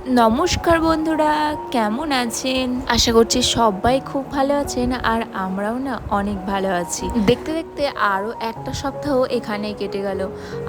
নমস্কার বন্ধুরা, কেমন আছেন? আশা করছি সবাই খুব ভালো আছেন আর আমরাও না অনেক ভালো আছি। দেখতে দেখতে আরও একটা সপ্তাহ এখানেই কেটে গেল।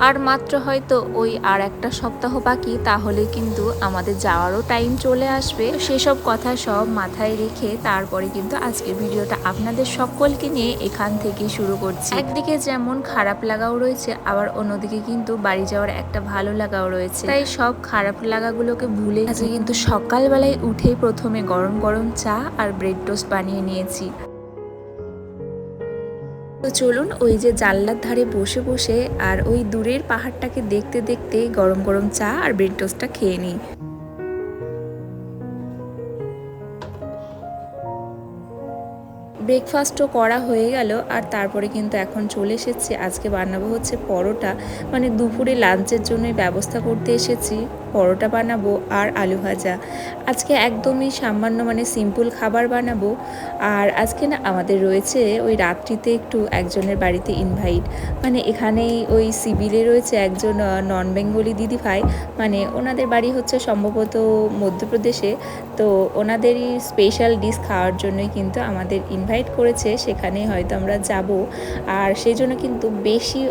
আর মাত্র হয়তো ওই আর একটা সপ্তাহ বাকি, তাহলে কিন্তু আমাদের যাওয়ারও টাইম চলে আসবে। সেসব কথা সব মাথায় রেখে তারপরে কিন্তু আজকের ভিডিওটা আপনাদের সকলকে নিয়ে এখান থেকেই শুরু করছি। একদিকে যেমন খারাপ লাগাও রয়েছে, আবার অন্যদিকে কিন্তু বাড়ি যাওয়ার একটা ভালো লাগাও রয়েছে। তাই সব খারাপ লাগাগুলোকে ভুলে আজকে কিন্তু সকালবেলায় উঠেই প্রথমে গরম গরম চা আর ব্রেড টোস্ট বানিয়ে নিয়েছি। তো চলুন ওই যে জানলার ধারে বসে বসে আর ওই দূরের পাহাড়টাকে দেখতে দেখতে গরম গরম চা আর ব্রেড টোস্টটা খেয়ে নিই। ব্রেকফাস্টও করা হয়ে গেল আর তারপরে কিন্তু এখন চলে এসেছি, আজকে বানাবো হচ্ছে পরোটা। মানে দুপুরে লাঞ্চের জন্য ব্যবস্থা করতে এসেছি। পরোটা বানাবো আর আলু ভাজা। আজকে একদমই সামান্য মানে সিম্পল খাবার বানাবো। আর আজকে না আমাদের রয়েছে ওই রাত্রিতে একটু একজনের বাড়িতে ইনভাইট। মানে এখানেই ওই সিভিলে রয়েছে একজন নন বেঙ্গলি দিদিভাই। মানে ওনাদের বাড়ি হচ্ছে সম্ভবত মধ্যপ্রদেশে। তো ওনাদেরই স্পেশাল ডিশ খাওয়ার জন্যই কিন্তু আমাদের ইনভাইট করেছে, সেখানে হয়তো আমরা যাব। আর সেই জন্য কিন্তু বেশি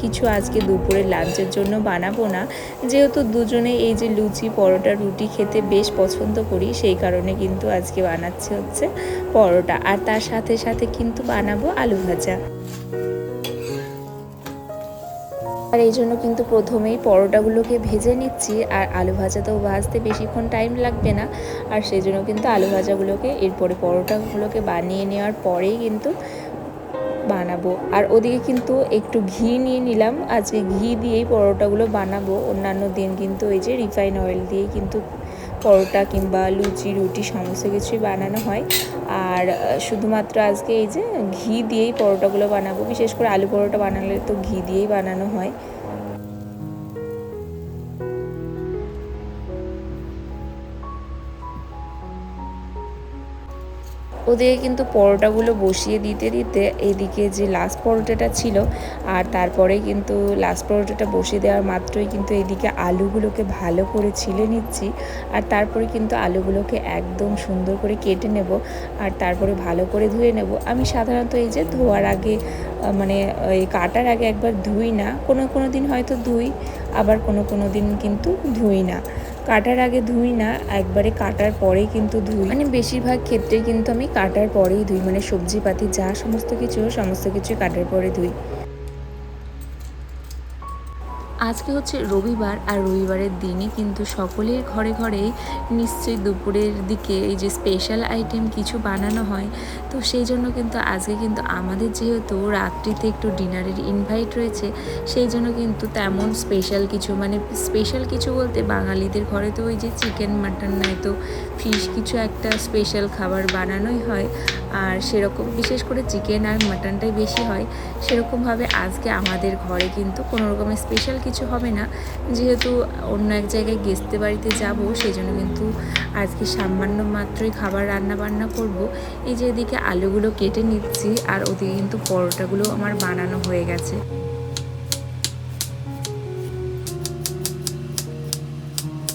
কিছু আজকে দুপুরে লাঞ্চের জন্য বানাবো না, যেহেতু দুজনে এই যে লুচি পরোটা রুটি খেতে বেশ পছন্দ করি, সেই কারণে কিন্তু আজকে বানাচ্ছে হচ্ছে পরোটা, আর তার সাথে সাথে কিন্তু বানাবো আলু ভাজা। আর এই জন্য কিন্তু প্রথমেই পরোটাগুলোকে ভেজে নিচ্ছি, আর আলু ভাজাটাও ভাজতে বেশিক্ষণ টাইম লাগবে না। আর সেই জন্য কিন্তু আলু ভাজাগুলোকে এরপরে পরোটাগুলোকে বানিয়ে নেওয়ার পরেই কিন্তু বানাবো। আর ওদিকে কিন্তু একটু ঘি নিয়ে নিলাম, আজকে ঘি দিয়েই পরোটাগুলো বানাবো। অন্যান্য দিন কিন্তু এই যে রিফাইন অয়েল দিয়েই কিন্তু পরোটা কিংবা লুচি রুটি সমস্ত কিছুই বানানো হয়। আর শুধুমাত্র আজকে এই যে ঘি দিয়েই পরোটাগুলো বানাবো। বিশেষ করে আলু পরোটা বানালে তো ঘি দিয়েই বানানো হয়। ওদিকে কিন্তু পরোটাগুলো বসিয়ে দিতে দিতে এদিকে যে লাস্ট পরোটাটা ছিল, আর তারপরে কিন্তু লাস্ট পরোটাটা বসিয়ে দেওয়ার মাত্রই কিন্তু এদিকে আলুগুলোকে ভালো করে ছিলে নিচ্ছি। আর তারপরে কিন্তু আলুগুলোকে একদম সুন্দর করে কেটে নেব, আর তারপরে ভালো করে ধুয়ে নেব। আমি সাধারণত এই যে ধোয়ার আগে মানে এই কাটার আগে একবার ধুই না, কোনো কোনো দিন হয়তো ধুই, আবার কোনো কোনো দিন কিন্তু ধুই না। কাটার আগে ধুই না, একবারে কাটার পরেই কিন্তু ধুই। মানে বেশিরভাগ ক্ষেত্রে কিন্তু আমি কাটার পরেই ধুই, মানে সবজিপাতি যা সমস্ত কিছুই কাটার পরে ধুই। আজকে হচ্ছে রবিবার, আর রবিবারের দিনই কিন্তু সকলের ঘরে ঘরেই নিশ্চয়ই দুপুরের দিকে এই যে স্পেশাল আইটেম কিছু বানানো হয়। তো সেই জন্য কিন্তু আজকে কিন্তু আমাদের যেহেতু রাত্রিতে একটু ডিনারের ইনভাইট রয়েছে, সেই জন্য কিন্তু তেমন স্পেশাল কিছু মানে স্পেশাল কিছু বলতে বাঙালিদের ঘরে তো ওই যে চিকেন মাটন নয়তো ফিশ কিছু একটা স্পেশাল খাবার বানানোই হয়। আর সেরকম বিশেষ করে চিকেন আর মাটনটাই বেশি হয়। সেরকমভাবে আজকে আমাদের ঘরে কিন্তু কোনো রকমের স্পেশাল কিছু হবে না, যেহেতু অন্য এক জায়গায় গেস্টদের বাড়িতে যাব। সেই জন্য কিন্তু আজকে সামান্য মাত্রই খাবার রান্না বান্না করব। এই যে এদিকে আলুগুলো কেটে নিচ্ছি, আর ওদিকে কিন্তু পরোটাগুলো আমার বানানো হয়ে গেছে।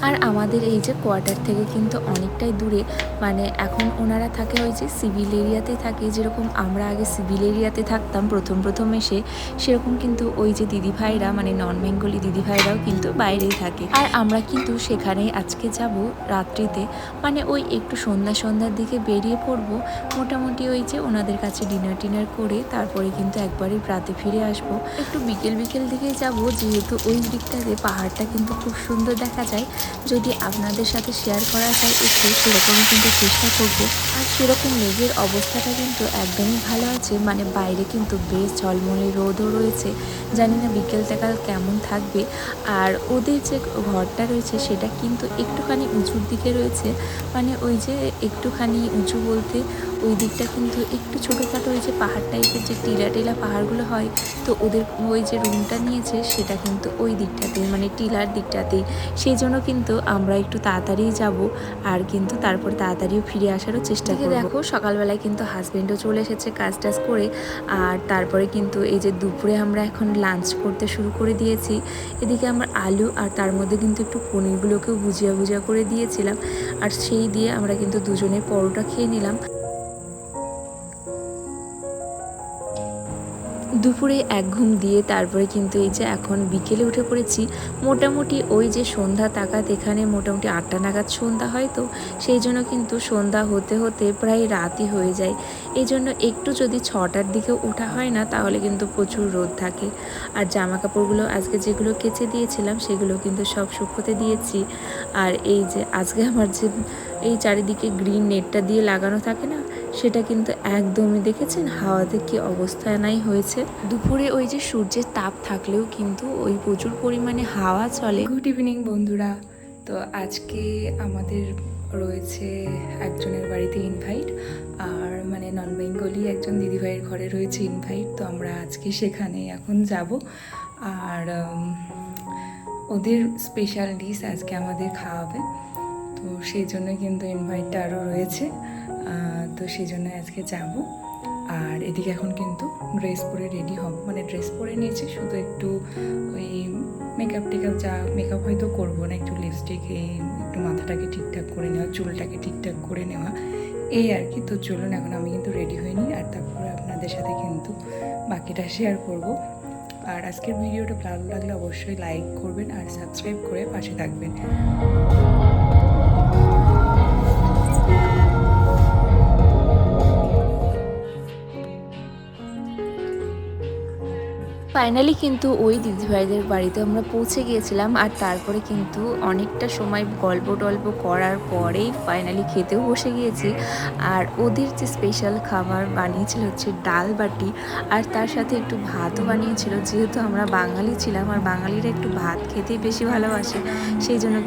আর আমাদের এই যে কোয়ার্টার থেকে কিন্তু অনেকটাই দূরে, মানে এখন ওনারা থাকে ওই যে সিভিল এরিয়াতেই থাকে, যেরকম আমরা আগে সিভিল এরিয়াতে থাকতাম প্রথম প্রথম এসে, সেরকম কিন্তু ওই যে দিদিভাইরা মানে নন বেঙ্গলি দিদিভাইরাও কিন্তু বাইরেই থাকে। আর আমরা কিন্তু সেখানেই আজকে যাব রাত্রিতে, মানে ওই একটু সন্ধ্যার দিকে বেরিয়ে পড়বো। মোটামুটি ওই যে ওনাদের কাছে ডিনার করে তারপরে কিন্তু একবারে রাতে ফিরে আসব। একটু বিকেল দিকেই যাব, যেহেতু ওই দিকটাতে পাহাড়টা কিন্তু খুব সুন্দর দেখা যায়। যদি আপনাদের সাথে শেয়ার করা যায় একটু, সেরকমই কিন্তু চেষ্টা করব। আর সেরকম মেঘের অবস্থাটা কিন্তু একদমই ভালো আছে, মানে বাইরে কিন্তু বেশ ঝলমলে রোদও রয়েছে। জানি না বিকেলটা কেমন থাকবে। আর ওদের যে ঘরটা রয়েছে সেটা কিন্তু একটুখানি উঁচুর দিকে রয়েছে, মানে ওই যে একটুখানি উঁচু বলতে ওই দিকটা কিন্তু একটু ছোটোখাটো ওই যে পাহাড় টাইপের যে টিলা টিলা পাহাড়গুলো হয়, তো ওদের ওই যে রুমটা নিয়েছে সেটা কিন্তু ওই দিকটাতেই, মানে টিলার দিকটাতেই। সেই জন্য কিন্তু আমরা একটু তাড়াতাড়িই যাব, আর কিন্তু তারপর তাড়াতাড়িও ফিরে আসারও চেষ্টা করব। দেখো সকালবেলায় কিন্তু হাজবেন্ডও চলে এসেছে কাজ টাজ করে, আর তারপরে কিন্তু এই যে দুপুরে আমরা এখন লাঞ্চ করতে শুরু করে দিয়েছি। এদিকে আমরা আলু আর তার মধ্যে কিন্তু একটু পনিরগুলোকেও ভুজিয়া ভুজিয়া করে দিয়েছিলাম, আর সেই দিয়ে আমরা কিন্তু দুজনে পরোটা খেয়ে নিলাম। দুপুরে এক ঘুম দিয়ে তারপরে কিন্তু এই যে এখন বিকেলে উঠে পড়েছি। মোটামুটি ওই যে সন্ধ্যা তাকাত এখানে মোটামুটি 8টা নাগাদ সন্ধ্যা হয়, তো সেই জন্য কিন্তু সন্ধ্যা হতে হতে প্রায় রাতই হয়ে যায়। এই জন্য একটু যদি 6টার দিকে ওঠা হয় না, তাহলে কিন্তু প্রচুর রোদ থাকে। আর জামা কাপড়গুলো আজকে যেগুলো কেচে দিয়েছিলাম সেগুলো কিন্তু সব শুকোতে দিয়েছি। আর এই যে আজকে আমার যে এই চারিদিকে গ্রিন নেটটা দিয়ে লাগানো থাকে না, সেটা কিন্তু একদমই দেখেছেন হাওয়াতে কি অবস্থা নাই হয়েছে। দুপুরে ওই যে সূর্যের তাপ থাকলেও কিন্তু ওই প্রচুর পরিমাণে হাওয়া চলে। গুড ইভিনিং বন্ধুরা। তো আজকে আমাদের রয়েছে একজনের বাড়িতে ইনভাইট, আর মানে নন বেঙ্গলি একজন দিদিভাইয়ের ঘরে রয়েছে ইনভাইট। তো আমরা আজকে সেখানে এখন যাব, আর ওদের স্পেশাল ডিশ আজকে আমাদের খাওয়াবে। তো সেই জন্য কিন্তু ইনভাইটটা আরও রয়েছে, তো সেই জন্য আজকে যাব। আর এদিকে এখন কিন্তু ড্রেস পরে রেডি হব, মানে ড্রেস পরে নিয়েছি, শুধু একটু ওই মেকআপ টেকআপ, যা মেকআপ হয়তো করবো না, একটু লিপস্টিক, এই একটু মাথাটাকে ঠিকঠাক করে নেওয়া, চুলটাকে ঠিকঠাক করে নেওয়া, এই আর কি। তো চলুন এখন আমি কিন্তু রেডি হয়ে নিই, আর তারপরে আপনাদের সাথে কিন্তু বাকিটা শেয়ার করব। আর আজকের ভিডিওটা ভালো লাগলে অবশ্যই লাইক করবেন আর সাবস্ক্রাইব করে পাশে থাকবেন। ফাইনালি কিন্তু ওই দিদিভাইদের বাড়িতে আমরা পৌঁছে গিয়েছিলাম, আর তারপরে কিন্তু অনেকটা সময় গল্প টল্প করার পরেই ফাইনালি খেতেও বসে গিয়েছি। আর ওদের যে স্পেশাল খাবার বানিয়েছিল হচ্ছে ডাল বাটি, আর তার সাথে একটু ভাতও বানিয়েছিল। যেহেতু আমরা বাঙালি ছিলাম, আর বাঙালিরা একটু ভাত খেতেই বেশি ভালোবাসে, সেই জন্য